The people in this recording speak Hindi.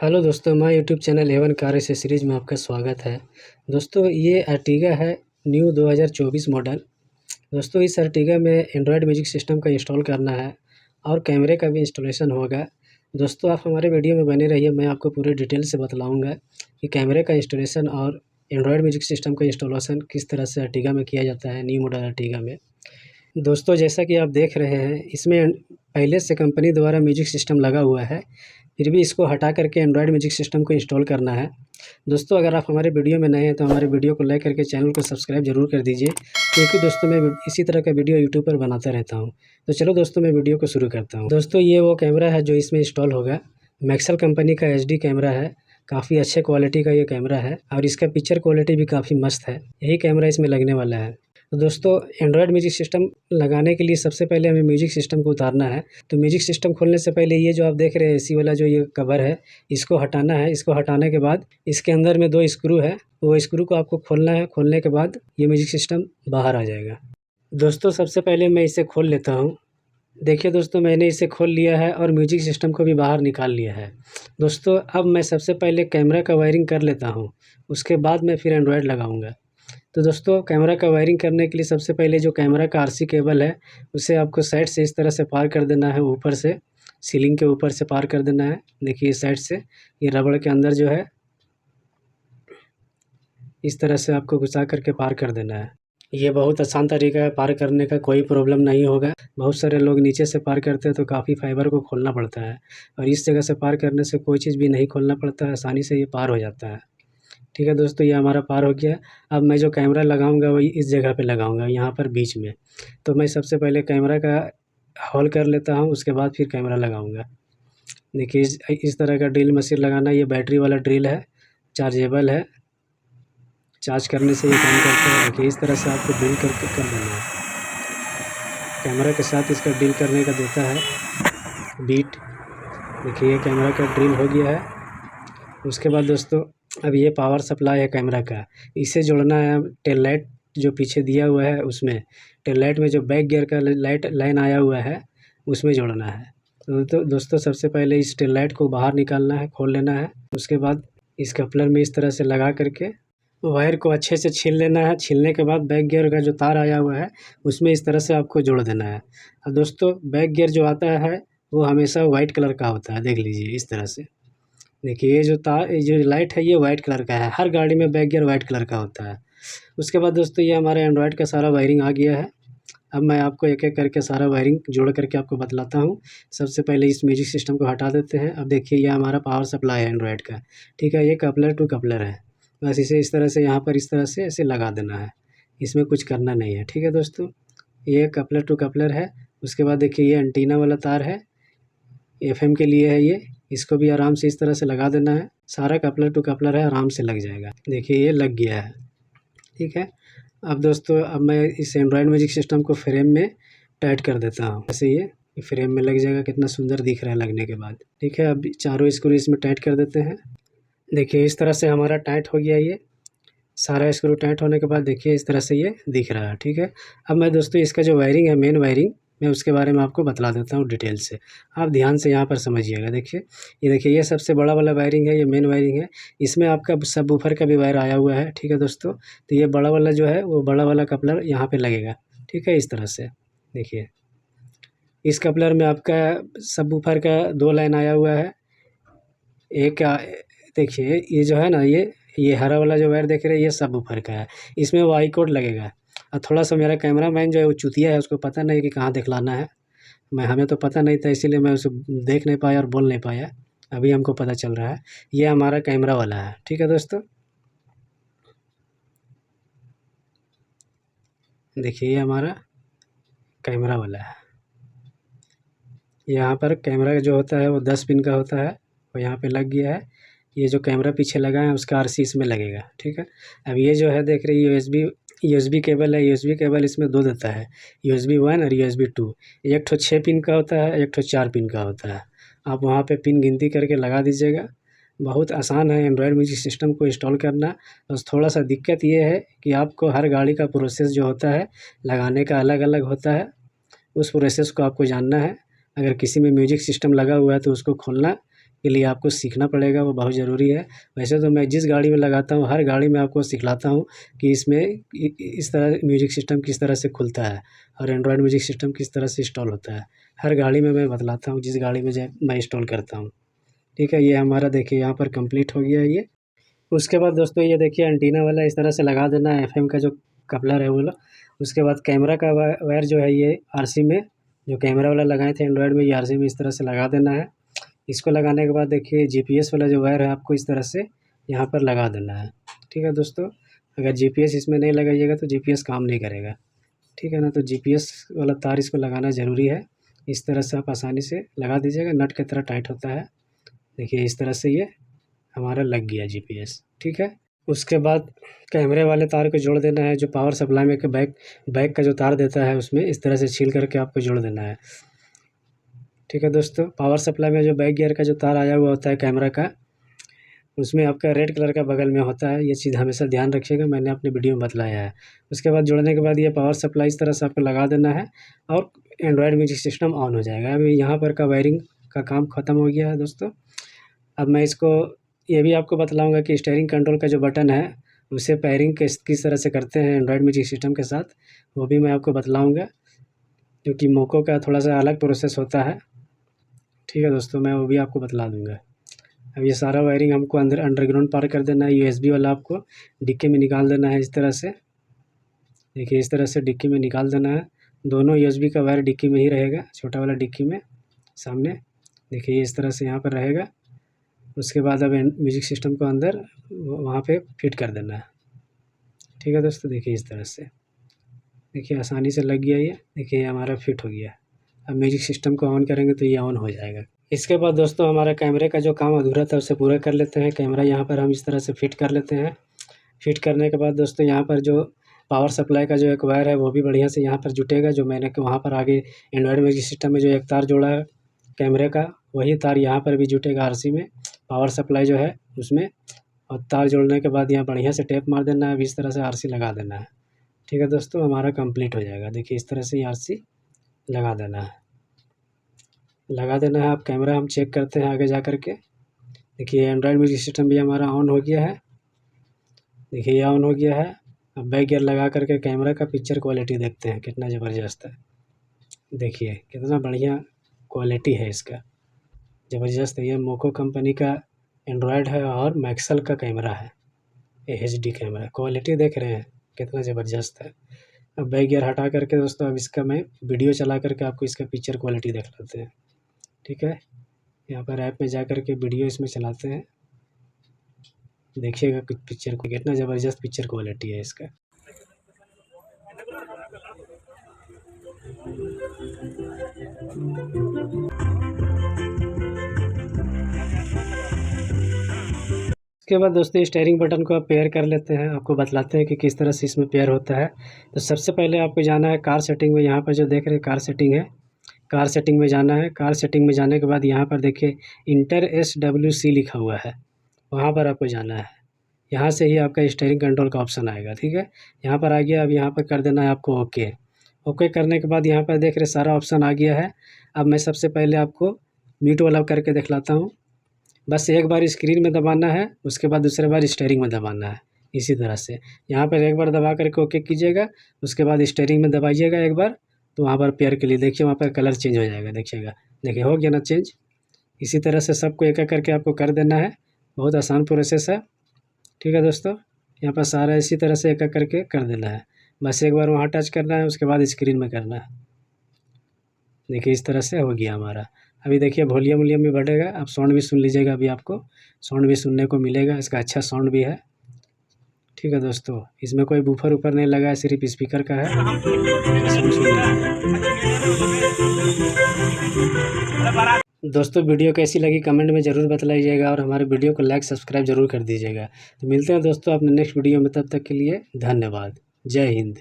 हेलो दोस्तों, हमारे YouTube channel Avon car accessories में आपका स्वागत है। दोस्तों, ये अर्टिगा है न्यू 2024 मॉडल। दोस्तों, इस अर्टिगा में एंड्रॉयड म्यूजिक सिस्टम का इंस्टॉल करना है और कैमरे का भी इंस्टॉलेशन होगा। दोस्तों, आप हमारे वीडियो में बने रहिए, मैं आपको पूरे डिटेल से बतलाऊँगा कि कैमरे का इंस्टॉलेशन और एंड्रॉयड म्यूजिक सिस्टम का इंस्टॉलेशन किस तरह से अर्टिगा में किया जाता है, न्यू मॉडल अर्टिगा में। दोस्तों, जैसा कि आप देख रहे हैं, इसमें पहले से कंपनी द्वारा म्यूजिक सिस्टम लगा हुआ है, फिर भी इसको हटा करके एंड्रॉयड म्यूजिक सिस्टम को इंस्टॉल करना है। दोस्तों, अगर आप हमारे वीडियो में नए हैं तो हमारे वीडियो को लाइक करके चैनल को सब्सक्राइब ज़रूर कर दीजिए, क्योंकि दोस्तों मैं इसी तरह का वीडियो यूट्यूब पर बनाता रहता हूं। तो चलो दोस्तों, मैं वीडियो को शुरू करता हूं। दोस्तों, ये वो कैमरा है जो इसमें इंस्टॉल होगा। मैक्सल कंपनी का HD कैमरा है, काफ़ी अच्छे क्वालिटी का ये कैमरा है और इसका पिक्चर क्वालिटी भी काफ़ी मस्त है। यही कैमरा इसमें लगने वाला है। तो दोस्तों, एंड्रॉयड म्यूजिक सिस्टम लगाने के लिए सबसे पहले हमें म्यूजिक सिस्टम को उतारना है। तो म्यूजिक सिस्टम खोलने से पहले ये जो आप देख रहे हैं AC वाला जो ये कवर है, इसको हटाना है। इसको हटाने के बाद इसके अंदर में 2 स्क्रू है, वो स्क्रू को आपको खोलना है। खोलने के बाद ये म्यूजिक सिस्टम बाहर आ जाएगा। दोस्तों, सबसे पहले मैं इसे खोल लेता हूँ। देखिए दोस्तों, मैंने इसे खोल लिया है और म्यूजिक सिस्टम को भी बाहर निकाल लिया है। दोस्तों, अब मैं सबसे पहले कैमरा का वायरिंग कर लेता हूँ, उसके बाद मैं फिर एंड्रॉयड लगाऊंगा। तो दोस्तों, कैमरा का वायरिंग करने के लिए सबसे पहले जो कैमरा का RC केबल है, उसे आपको साइड से इस तरह से पार कर देना है, ऊपर से सीलिंग के ऊपर से पार कर देना है। देखिए साइड से ये रबड़ के अंदर जो है, इस तरह से आपको घुसा करके पार कर देना है। ये बहुत आसान तरीका है, पार करने का कोई प्रॉब्लम नहीं होगा। बहुत सारे लोग नीचे से पार करते हैं तो काफ़ी फाइबर को खोलना पड़ता है, और इस जगह से पार करने से कोई चीज़ भी नहीं खोलना पड़ता है, आसानी से ये पार हो जाता है। ठीक है दोस्तों, ये हमारा पार हो गया। अब मैं जो कैमरा लगाऊंगा वही इस जगह पे लगाऊंगा, यहाँ पर बीच में। तो मैं सबसे पहले कैमरा का होल कर लेता हूँ, उसके बाद फिर कैमरा लगाऊंगा। देखिए इस तरह का ड्रिल मशीन लगाना। ये बैटरी वाला ड्रिल है, चार्जेबल है, चार्ज करने से ये काम करता है। देखिए इस तरह से आपको ड्रिल करके कर देना है। कैमरा के साथ इसका ड्रिल करने का देता है बीट। देखिए ये कैमरा का ड्रिल हो गया है। उसके बाद दोस्तों, अब ये पावर सप्लाई है कैमरा का, इसे जोड़ना है टेल लाइट जो पीछे दिया हुआ है उसमें। टेल लाइट में जो बैक गियर का लाइट लाइन आया हुआ है, उसमें जोड़ना है। तो दोस्तों, सबसे पहले इस टेल लाइट को बाहर निकालना है, खोल लेना है। उसके बाद इस कपलर में इस तरह से लगा करके वायर को अच्छे से छील लेना है। छीलने के बाद बैक गियर का जो तार आया हुआ है, उसमें इस तरह से आपको जोड़ देना है। और दोस्तों, बैक गियर जो आता है वो हमेशा वाइट कलर का होता है, देख लीजिए इस तरह से। देखिए ये जो लाइट है ये वाइट कलर का है, हर गाड़ी में बैक गियर वाइट कलर का होता है। उसके बाद दोस्तों, ये हमारे एंड्रॉयड का सारा वायरिंग आ गया है। अब मैं आपको एक एक करके सारा वायरिंग जोड़ करके आपको बतलाता हूँ। सबसे पहले इस म्यूजिक सिस्टम को हटा देते हैं। अब देखिए ये हमारा पावर सप्लाई है एंड्रॉयड का, ठीक है। ये कपलर टू कपलर है, बस इसे इस तरह से यहाँ पर इस तरह से ऐसे लगा देना है, इसमें कुछ करना नहीं है, ठीक है दोस्तों। ये कपलर टू कपलर है। उसके बाद देखिए ये एंटीना वाला तार है, FM के लिए है ये, इसको भी आराम से इस तरह से लगा देना है। सारा कपलर टू कपलर है, आराम से लग जाएगा। देखिए ये लग गया है, ठीक है। अब दोस्तों, अब मैं इस एंड्रॉयड म्यूजिक सिस्टम को फ्रेम में टाइट कर देता हूँ। ऐसे ये फ्रेम में लग जाएगा, कितना सुंदर दिख रहा है लगने के बाद, ठीक है। अब चारों स्क्रू इसमें टाइट कर देते हैं। देखिए इस तरह से हमारा टाइट हो गया। ये सारा स्क्रू टाइट होने के बाद देखिए इस तरह से ये दिख रहा है, ठीक है। अब मैं दोस्तों इसका जो वायरिंग है, मेन वायरिंग, मैं उसके बारे में आपको बतला देता हूँ डिटेल से। आप ध्यान से यहाँ पर समझिएगा। देखिए ये सबसे बड़ा वाला वायरिंग है, ये मेन वायरिंग है। इसमें आपका सबवूफर का भी वायर आया हुआ है, ठीक है दोस्तों। तो ये बड़ा वाला जो है वो बड़ा वाला कपलर यहाँ पे लगेगा, ठीक है। इस तरह से देखिए इस कपलर में आपका सबवूफर का 2 लाइन आया हुआ है। एक देखिए ये जो है ना, ये हरा वाला जो वायर देख रहे हैं, ये सबवूफर का है। इसमें वाई कोड लगेगा। और थोड़ा सा मेरा कैमरा मैन जो है वो चूतिया है, उसको पता नहीं कि कहाँ दिखलाना है। हमें तो पता नहीं था, इसीलिए मैं उसे देख नहीं पाया और बोल नहीं पाया। अभी हमको पता चल रहा है। ये हमारा कैमरा वाला है, ठीक है दोस्तों। देखिए ये हमारा कैमरा वाला है। यहाँ पर कैमरा जो होता है वो 10 पिन का होता है, और यहाँ पे लग गया है। ये जो कैमरा पीछे लगा है उसका RC इसमें लगेगा, ठीक है। अब ये जो है देख रही है USB केबल है। USB केबल इसमें 2 देता है, USB 1 और USB 2। एक ठो 6 पिन का होता है, एक ठो 4 पिन का होता है। आप वहाँ पे पिन गिनती करके लगा दीजिएगा। बहुत आसान है एंड्रॉयड म्यूजिक सिस्टम को इंस्टॉल करना। बस थोड़ा सा दिक्कत ये है कि आपको हर गाड़ी का प्रोसेस जो होता है लगाने का अलग अलग होता है, उस प्रोसेस को आपको जानना है। अगर किसी में म्यूजिक सिस्टम लगा हुआ है तो उसको खोलना, के लिए आपको सीखना पड़ेगा, वो बहुत ज़रूरी है। वैसे तो मैं जिस गाड़ी में लगाता हूँ, हर गाड़ी में आपको सिखलाता हूँ कि इसमें इस तरह म्यूजिक सिस्टम किस तरह से खुलता है और एंड्रॉयड म्यूजिक सिस्टम किस तरह से इंस्टॉल होता है। हर गाड़ी में मैं बतलाता हूँ, जिस गाड़ी में मैं इंस्टॉल करता हूँ। ठीक है, ये हमारा देखिए यहाँ पर कंप्लीट हो गया है ये। उसके बाद दोस्तों ये देखिए एंटीना वाला इस तरह से लगा देना है, एफएम का जो कपलर है वो वाला। उसके बाद कैमरा का वायर जो है ये आरसी में, जो कैमरा वाला लगाए थे एंड्रॉयड में, ये आरसी में इस तरह से लगा देना है। इसको लगाने के बाद देखिए जीपीएस वाला जो वायर है आपको इस तरह से यहाँ पर लगा देना है। ठीक है दोस्तों, अगर जीपीएस इसमें नहीं लगाइएगा तो जीपीएस काम नहीं करेगा। ठीक है ना, तो जीपीएस वाला तार इसको लगाना ज़रूरी है। इस तरह से आप आसानी से लगा दीजिएगा, नट की तरह टाइट होता है। देखिए इस तरह से ये हमारा लग गया जीपीएस। ठीक है, उसके बाद कैमरे वाले तार को जोड़ देना है, जो पावर सप्लाई में के बैक का जो तार देता है उसमें इस तरह से छील करके आपको जोड़ देना है। ठीक है दोस्तों, पावर सप्लाई में जो बैक गियर का जो तार आया हुआ होता है कैमरा का, उसमें आपका रेड कलर का बगल में होता है। ये चीज़ हमेशा ध्यान रखिएगा, मैंने अपने वीडियो में बतलाया है। उसके बाद जोड़ने के बाद ये पावर सप्लाई इस तरह से आपको लगा देना है और एंड्रॉयड म्यूजिक सिस्टम ऑन हो जाएगा। अभी यहाँ पर का वायरिंग का काम ख़त्म हो गया है दोस्तों। अब मैं इसको ये भी आपको बतलाऊँगा कि स्टीयरिंग कंट्रोल का जो बटन है उसे पेयरिंग किस तरह से करते हैं एंड्रॉयड म्यूजिक सिस्टम के साथ, वो भी मैं आपको बतलाऊँगा, क्योंकि मोको का थोड़ा सा अलग प्रोसेस होता है। ठीक है दोस्तों, मैं वो भी आपको बतला दूँगा। अब ये सारा वायरिंग हमको अंदर अंडरग्राउंड पार कर देना है। यूएसबी वाला आपको डिक्की में निकाल देना है इस तरह से। देखिए इस तरह से डिक्की में निकाल देना है। दोनों यूएसबी का वायर डिक्की में ही रहेगा, छोटा वाला डिक्की में सामने। देखिए इस तरह से यहाँ पर रहेगा। उसके बाद अब म्यूजिक सिस्टम को अंदर वहाँ पे फिट कर देना है। ठीक है दोस्तों, देखिए इस तरह से, देखिए आसानी से लग गया ये। देखिए ये हमारा फिट हो गया। अब म्यूजिक सिस्टम को ऑन करेंगे तो ये ऑन हो जाएगा। इसके बाद दोस्तों हमारा कैमरे का जो काम अधूरा था उसे पूरा कर लेते हैं। कैमरा यहाँ पर हम इस तरह से फिट कर लेते हैं। फिट करने के बाद दोस्तों यहाँ पर जो पावर सप्लाई का जो एक वायर है वो भी बढ़िया से यहाँ पर जुटेगा। जो मैंने वहाँ पर आगे एंड्रॉयड म्यूजिक सिस्टम में जो एक तार जोड़ा है कैमरे का, वही तार यहाँ पर भी जुटेगा आरसी में, पावर सप्लाई जो है उसमें। और तार जोड़ने के बाद यहाँ बढ़िया से टेप मार देना है, इस तरह से आरसी लगा देना है। ठीक है दोस्तों, हमारा कंप्लीट हो जाएगा। देखिए इस तरह से आरसी लगा देना है, लगा देना है। अब कैमरा हम चेक करते हैं आगे जा कर के। देखिए एंड्रॉयड म्यूजिक सिस्टम भी हमारा ऑन हो गया है। देखिए ये ऑन हो गया है। अब बैक गियर लगा करके कैमरा का पिक्चर क्वालिटी देखते हैं कितना ज़बरदस्त है। देखिए कितना बढ़िया क्वालिटी है इसका, ज़बरदस्त है। ये मोको कंपनी का एंड्रॉयड है और मैक्सल का कैमरा है, HD कैमरा। क्वालिटी देख रहे हैं कितना ज़बरदस्त है। अब बैक गियर हटा करके दोस्तों अब इसका मैं वीडियो चला करके आपको इसका पिक्चर क्वालिटी देख लेते हैं। ठीक है, यहाँ पर ऐप में जा कर के वीडियो इसमें चलाते हैं। देखिएगा कुछ पिक्चर को, कितना ज़बरदस्त पिक्चर क्वालिटी है इसका। उसके बाद दोस्तों स्टीयरिंग बटन को आप पेयर कर लेते हैं। आपको बतलाते हैं कि किस तरह से इसमें पेयर होता है। तो सबसे पहले आपको जाना है कार सेटिंग में। यहाँ पर जो देख रहे हैं कार सेटिंग है, कार सेटिंग में जाना है। कार सेटिंग में जाने के बाद यहाँ पर देखिए इंटर SWC लिखा हुआ है, वहाँ पर आपको जाना है। यहाँ से ही आपका स्टीयरिंग कंट्रोल का ऑप्शन आएगा। ठीक है, यहाँ पर आ गया। अब यहाँ पर कर देना है आपको ओके। ओके करने के बाद यहाँ पर देख रहे सारा ऑप्शन आ गया है। अब मैं सबसे पहले आपको म्यूट वाला करके दिखलाता हूँ। बस एक बार स्क्रीन में दबाना है, उसके बाद दूसरे बार स्टीयरिंग में दबाना है। इसी तरह से यहाँ पर एक बार दबा करके ओके कीजिएगा, उसके बाद स्टीयरिंग में दबाइएगा एक बार, तो वहाँ पर पेयर के लिए देखिए वहाँ पर कलर चेंज हो जाएगा। देखिएगा, देखिए हो गया ना चेंज। इसी तरह से सबको एक एक करके आपको कर देना है। बहुत आसान प्रोसेस है। ठीक है दोस्तों, यहाँ पर सारा इसी तरह से एक एक करके कर देना है। बस एक बार वहाँ टच करना है, उसके बाद स्क्रीन में करना है। देखिए इस तरह से हो गया हमारा। अभी देखिए वॉल्यूम भी बढ़ेगा, आप साउंड भी सुन लीजिएगा। अभी आपको साउंड भी सुनने को मिलेगा, इसका अच्छा साउंड भी है। ठीक है दोस्तों, इसमें कोई बूफर ऊपर नहीं लगा है, सिर्फ स्पीकर का है। दोस्तों वीडियो कैसी लगी कमेंट में ज़रूर बतलाइएगा और हमारे वीडियो को लाइक सब्सक्राइब जरूर कर दीजिएगा। तो मिलते हैं दोस्तों अपने नेक्स्ट वीडियो में, तब तक के लिए धन्यवाद। जय हिंद।